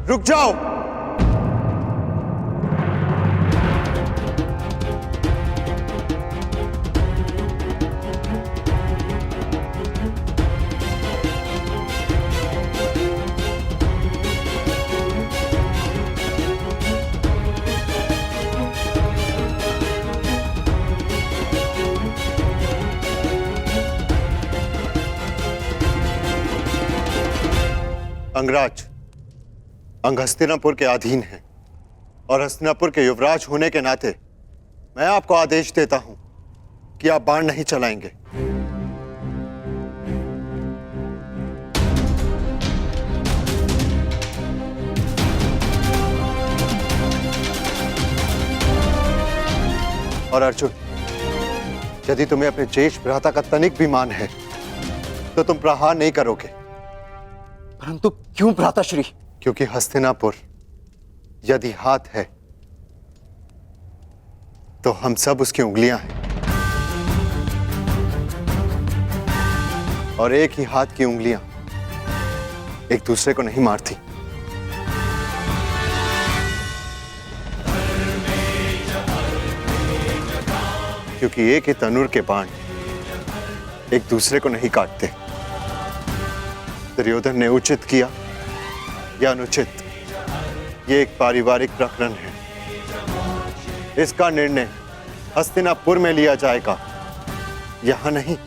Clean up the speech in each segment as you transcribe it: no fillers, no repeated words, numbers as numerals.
रुक जाओ। अंगराज, अंग हस्तिनापुर के अधीन है और हस्तिनापुर के युवराज होने के नाते मैं आपको आदेश देता हूं कि आप बाण नहीं चलाएंगे। और अर्जुन, यदि तुम्हें अपने ज्येष्ठ भ्राता का तनिक भी मान है तो तुम प्रहार नहीं करोगे। परंतु क्यों भ्राताश्री? क्योंकि हस्तिनापुर यदि हाथ है तो हम सब उसकी उंगलियां हैं, और एक ही हाथ की उंगलियां एक दूसरे को नहीं मारती। क्योंकि एक ही तनुर के बाण एक दूसरे को नहीं काटते। दुर्योधन ने उचित किया या अनुचित, ये एक पारिवारिक प्रकरण है। इसका निर्णय हस्तिनापुर में लिया जाएगा, यहां नहीं।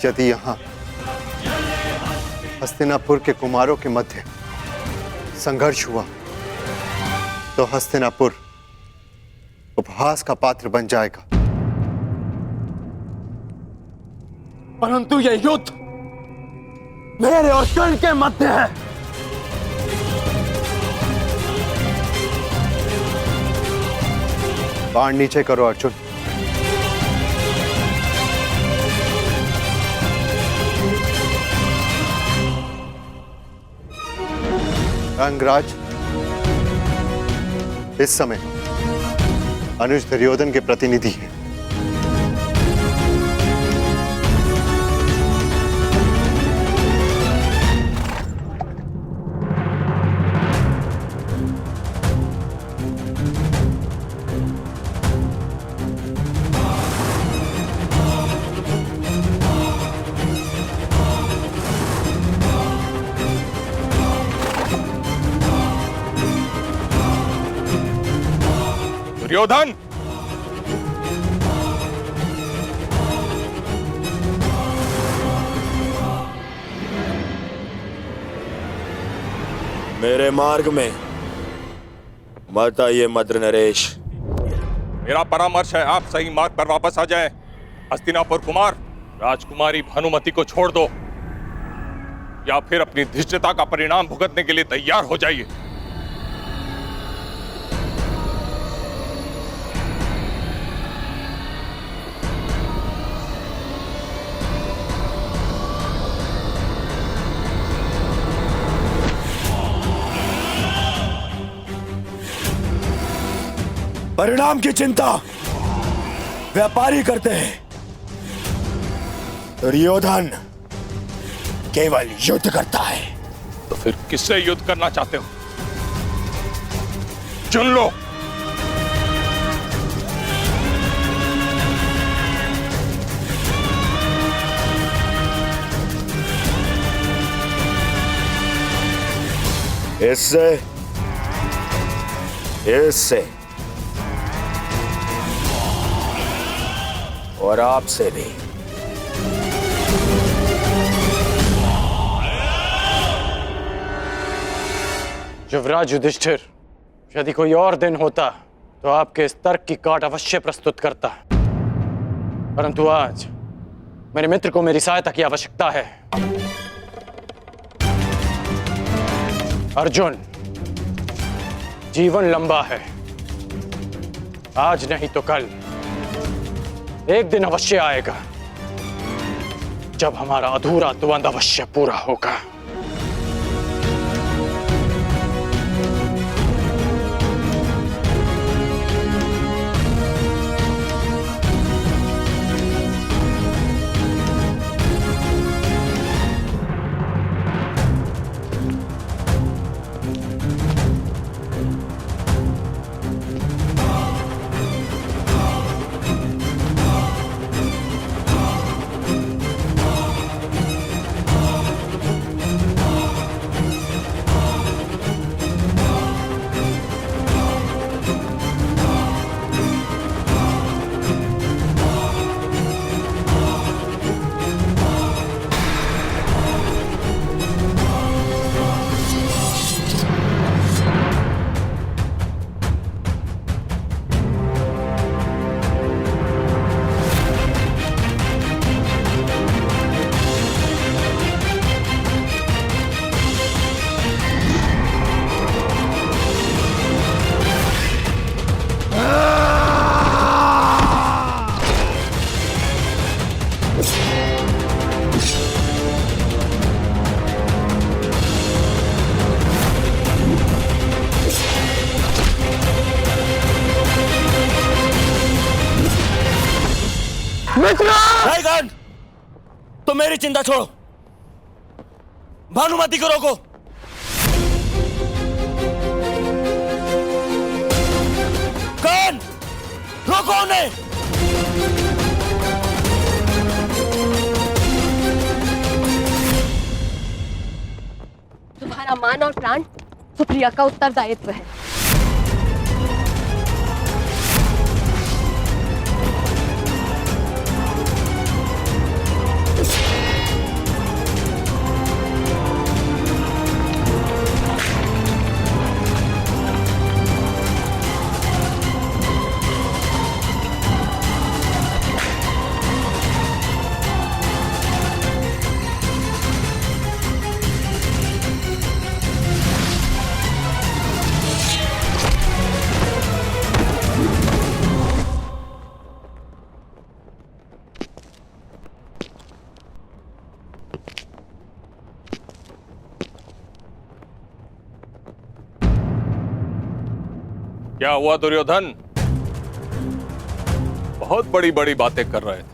यदि यहां हस्तिनापुर के कुमारों के मध्य संघर्ष हुआ तो हस्तिनापुर उपहास का पात्र बन जाएगा। परंतु यह युद्ध मेरे और कर्ण के मध्य है। बाण नीचे करो अर्जुन। अंगराज, इस समय अनुज दुर्योधन के प्रतिनिधि हैं। दुर्योधन, मेरे मार्ग में मत आइए मद्र नरेश। मेरा परामर्श है आप सही मार्ग पर वापस आ जाएं। हस्तिनापुर कुमार राजकुमारी भानुमति को छोड़ दो या फिर अपनी धृष्टता का परिणाम भुगतने के लिए तैयार हो जाइए। परिणाम की चिंता व्यापारी करते हैं। दुर्योधन केवल युद्ध करता है। तो फिर किससे युद्ध करना चाहते हो? चुन लो। इससे, इससे और आपसे भी। युवराज युधिष्ठिर, यदि कोई और दिन होता तो आपके इस तर्क की काट अवश्य प्रस्तुत करता, परंतु आज मेरे मित्र को मेरी सहायता की आवश्यकता है। अर्जुन, जीवन लंबा है। आज नहीं तो कल एक दिन अवश्य आएगा जब हमारा अधूरा द्वंद्व अवश्य पूरा होगा। नहीं कर्ण, तो मेरी चिंता छोड़ो, भानुमति को रोको। कर्ण, रोको उन्हें। तुम्हारा मान और प्राण सुप्रिया का उत्तरदायित्व है। क्या हुआ दुर्योधन? बहुत बड़ी बड़ी बातें कर रहे थे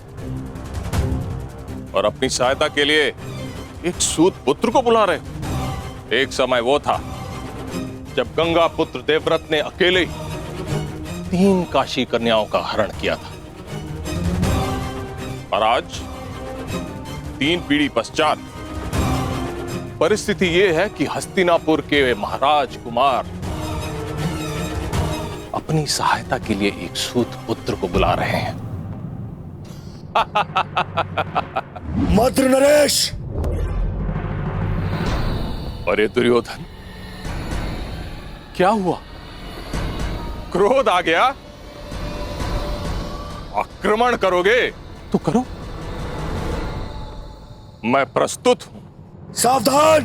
और अपनी सहायता के लिए एक सूत पुत्र को बुला रहे। एक समय वो था जब गंगा पुत्र देवव्रत ने अकेले ही 3 काशी कन्याओं का हरण किया था, और आज 3 पीढ़ी पश्चात परिस्थिति ये है कि हस्तिनापुर के महाराज कुमार अपनी सहायता के लिए एक सूत पुत्र को बुला रहे हैं। मद्र नरेश! अरे दुर्योधन, क्या हुआ? क्रोध आ गया? आक्रमण करोगे तो करो, मैं प्रस्तुत हूं। सावधान!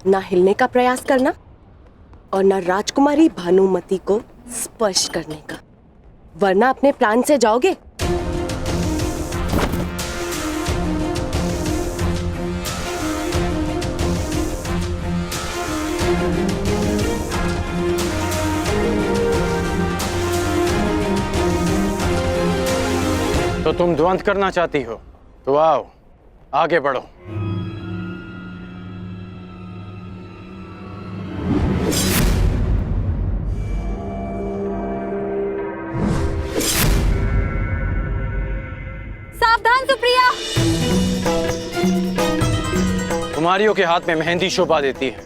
ना हिलने का प्रयास करना और ना राजकुमारी भानुमति को स्पर्श करने का, वरना अपने प्राण से जाओगे। तो तुम द्वंद्व करना चाहती हो तो आओ, आगे बढ़ो। सावधान सुप्रिया! कुमारियों के हाथ में मेहंदी शोभा देती है,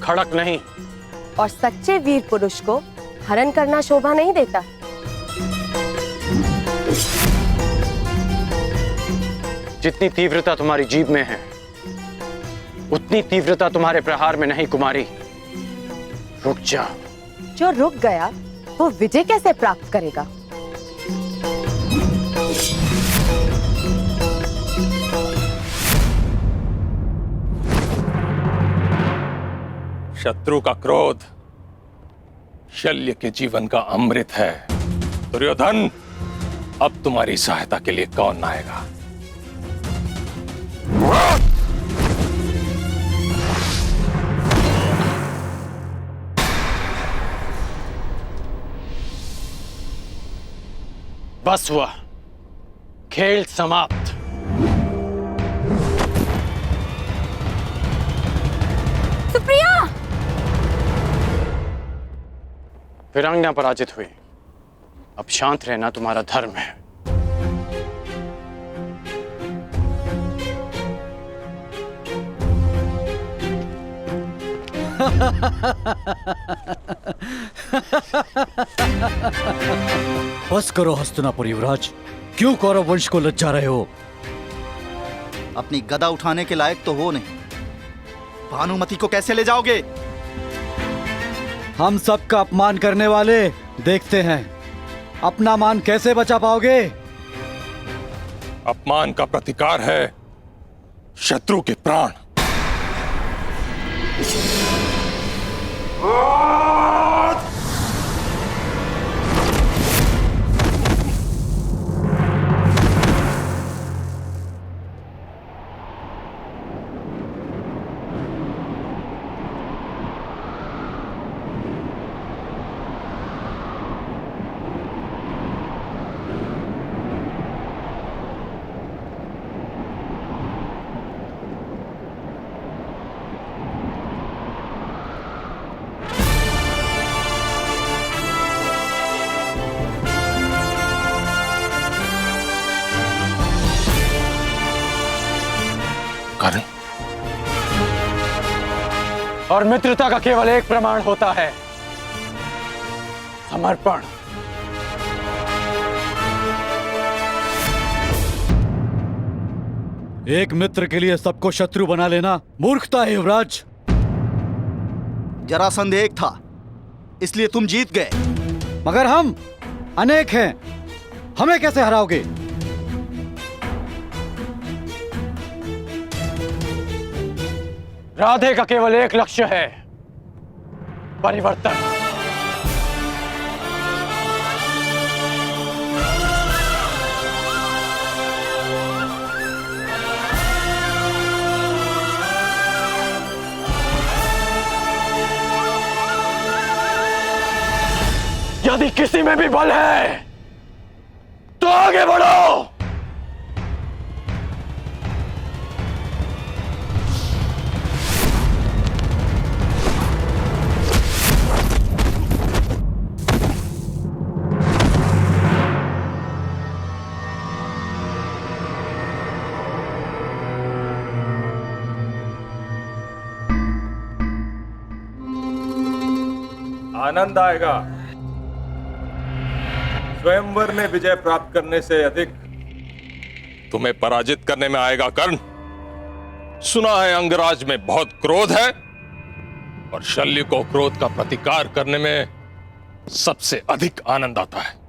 खड़क नहीं। और सच्चे वीर पुरुष को हरण करना शोभा नहीं देता। जितनी तीव्रता तुम्हारी जीभ में है, उतनी तीव्रता तुम्हारे प्रहार में नहीं कुमारी। रुक जा। जो रुक गया वो विजय कैसे प्राप्त करेगा? शत्रु का क्रोध शल्य के जीवन का अमृत है। दुर्योधन, अब तुम्हारी सहायता के लिए कौन आएगा? बस हुआ, खेल समाप्त। सुप्रिया! वीरांगना पराजित हुई। अब शांत रहना तुम्हारा धर्म है। बस करो हस्तिनापुर युवराज, क्यों कौरव वंश को लज्जा रहे हो? अपनी गदा उठाने के लायक तो हो नहीं, भानुमति को कैसे ले जाओगे? हम सबका अपमान करने वाले, देखते हैं अपना मान कैसे बचा पाओगे। अपमान का प्रतिकार है शत्रु के प्राण। कर्ण, और मित्रता का केवल एक प्रमाण होता है, समर्पण। एक मित्र के लिए सबको शत्रु बना लेना मूर्खता है युवराज। जरासंध एक था, इसलिए तुम जीत गए। मगर हम अनेक हैं, हमें कैसे हराओगे? राधे का केवल एक लक्ष्य है, परिवर्तन। यदि किसी में भी बल है तो आगे बढ़ो। आनंद आएगा। स्वयंवर में विजय प्राप्त करने से अधिक तुम्हें पराजित करने में आएगा कर्ण। सुना है अंगराज में बहुत क्रोध है और शल्य को क्रोध का प्रतिकार करने में सबसे अधिक आनंद आता है।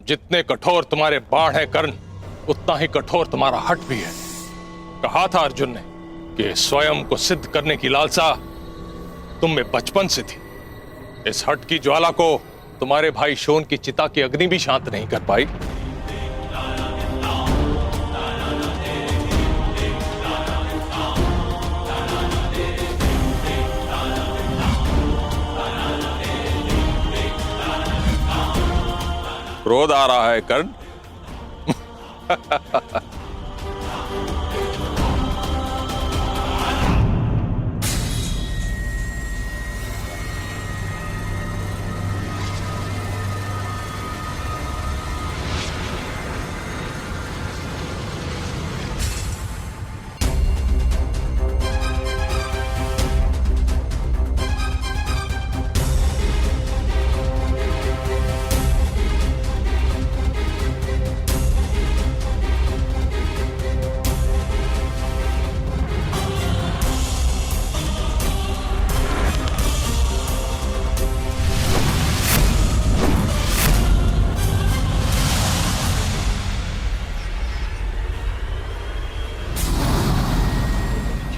जितने कठोर तुम्हारे बाण हैं कर्ण, उतना ही कठोर तुम्हारा हठ भी है। कहा था अर्जुन ने कि स्वयं को सिद्ध करने की लालसा तुम में बचपन से थी। इस हठ की ज्वाला को तुम्हारे भाई शोन की चिता की अग्नि भी शांत नहीं कर पाई। क्रोध आ रहा है कर्ण।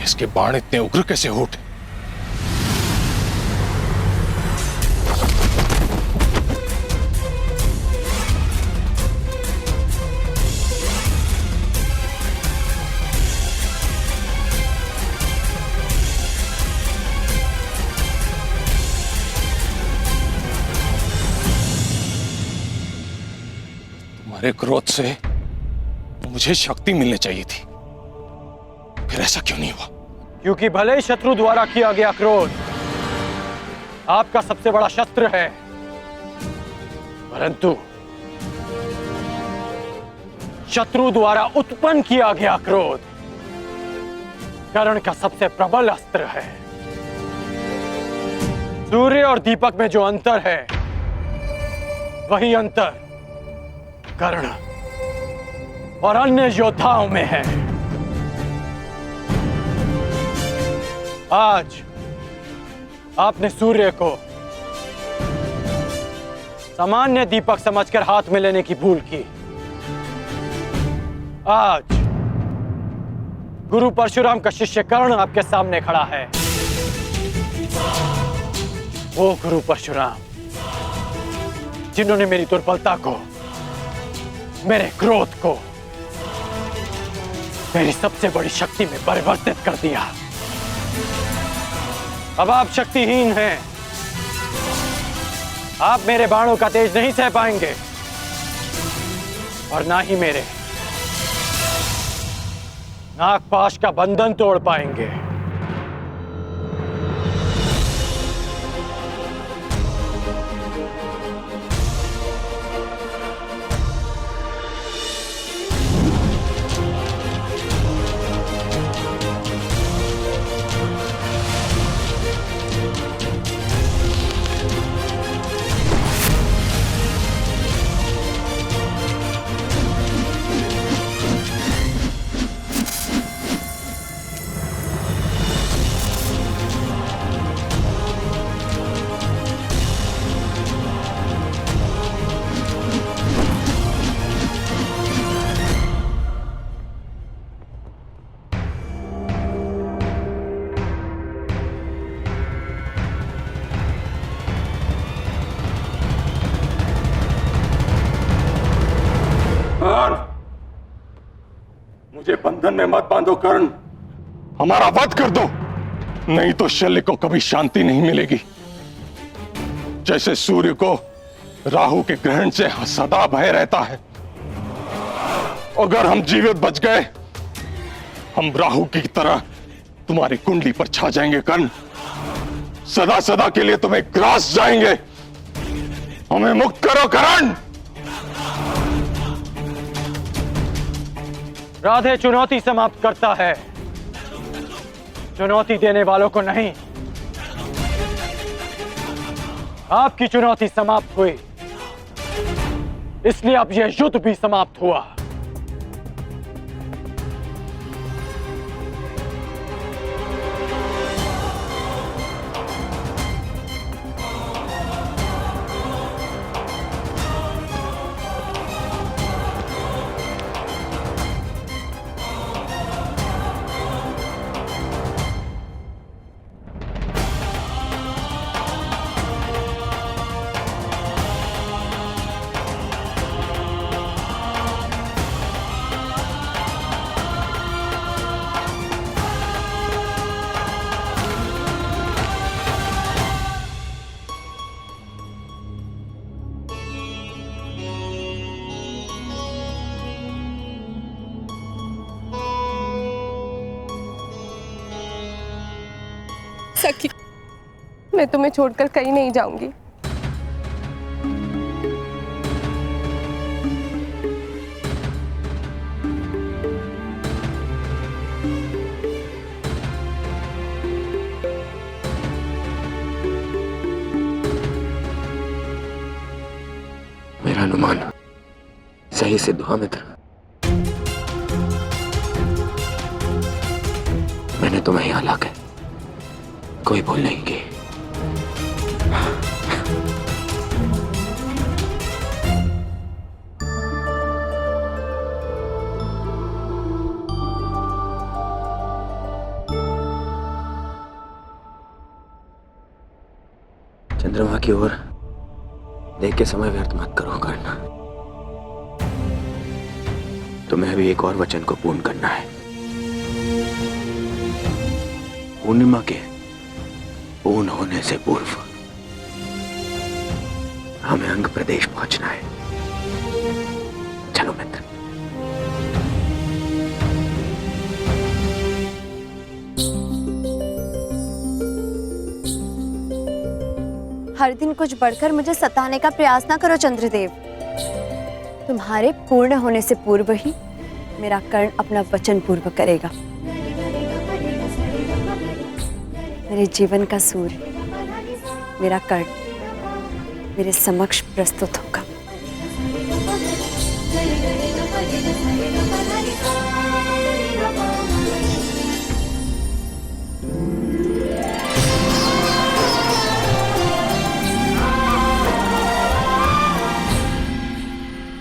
इसके बाण इतने उग्र कैसे हो उठे? तुम्हारे क्रोध से मुझे शक्ति मिलनी चाहिए थी, फिर ऐसा क्यों नहीं हुआ? क्योंकि भले ही शत्रु द्वारा किया गया क्रोध आपका सबसे बड़ा शस्त्र है, परंतु शत्रु द्वारा उत्पन्न किया गया क्रोध कर्ण का सबसे प्रबल अस्त्र है। सूर्य और दीपक में जो अंतर है वही अंतर कर्ण और अन्य योद्धाओं में है। आज आपने सूर्य को सामान्य दीपक समझकर हाथ में लेने की भूल की। आज गुरु परशुराम का शिष्य कर्ण आपके सामने खड़ा है। वो गुरु परशुराम जिन्होंने मेरी दुर्बलता को, मेरे क्रोध को मेरी सबसे बड़ी शक्ति में परिवर्तित कर दिया। अब आप शक्तिहीन हैं। आप मेरे बाणों का तेज नहीं सह पाएंगे और ना ही मेरे नागपाश का बंधन तोड़ पाएंगे। मुझे बंधन में मत बांधो कर्ण, हमारा वध कर दो, नहीं तो शल्य को कभी शांति नहीं मिलेगी। जैसे सूर्य को राहु के ग्रहण से सदा भय रहता है, अगर हम जीवित बच गए हम राहु की तरह तुम्हारी कुंडली पर छा जाएंगे कर्ण, सदा सदा के लिए तुम्हें ग्रास जाएंगे। हमें मुक्त करो कर्ण। राधे चुनौती समाप्त करता है, चुनौती देने वालों को नहीं। आपकी चुनौती समाप्त हुई, इसलिए अब यह युद्ध भी समाप्त हुआ। सखी, मैं तुम्हें छोड़कर कहीं नहीं जाऊंगी। मेरा अनुमान सही सिद्ध हुआ मित्र। मैंने तुम्हें यहां लाकर कोई भूल नहीं की। चंद्रमा की ओर देख के समय व्यर्थ मत करो कर्ण। तुम्हें अभी एक और वचन को पूर्ण करना है। पूर्णिमा के पूर्ण होने से पूर्व हमें अंग प्रदेश पहुंचना है। चलो मित्र। हर दिन कुछ बढ़कर मुझे सताने का प्रयास ना करो चंद्रदेव। तुम्हारे पूर्ण होने से पूर्व ही मेरा कर्ण अपना वचन पूर्ण करेगा। मेरे जीवन का सूर्य मेरा कर्ण मेरे समक्ष प्रस्तुत होगा।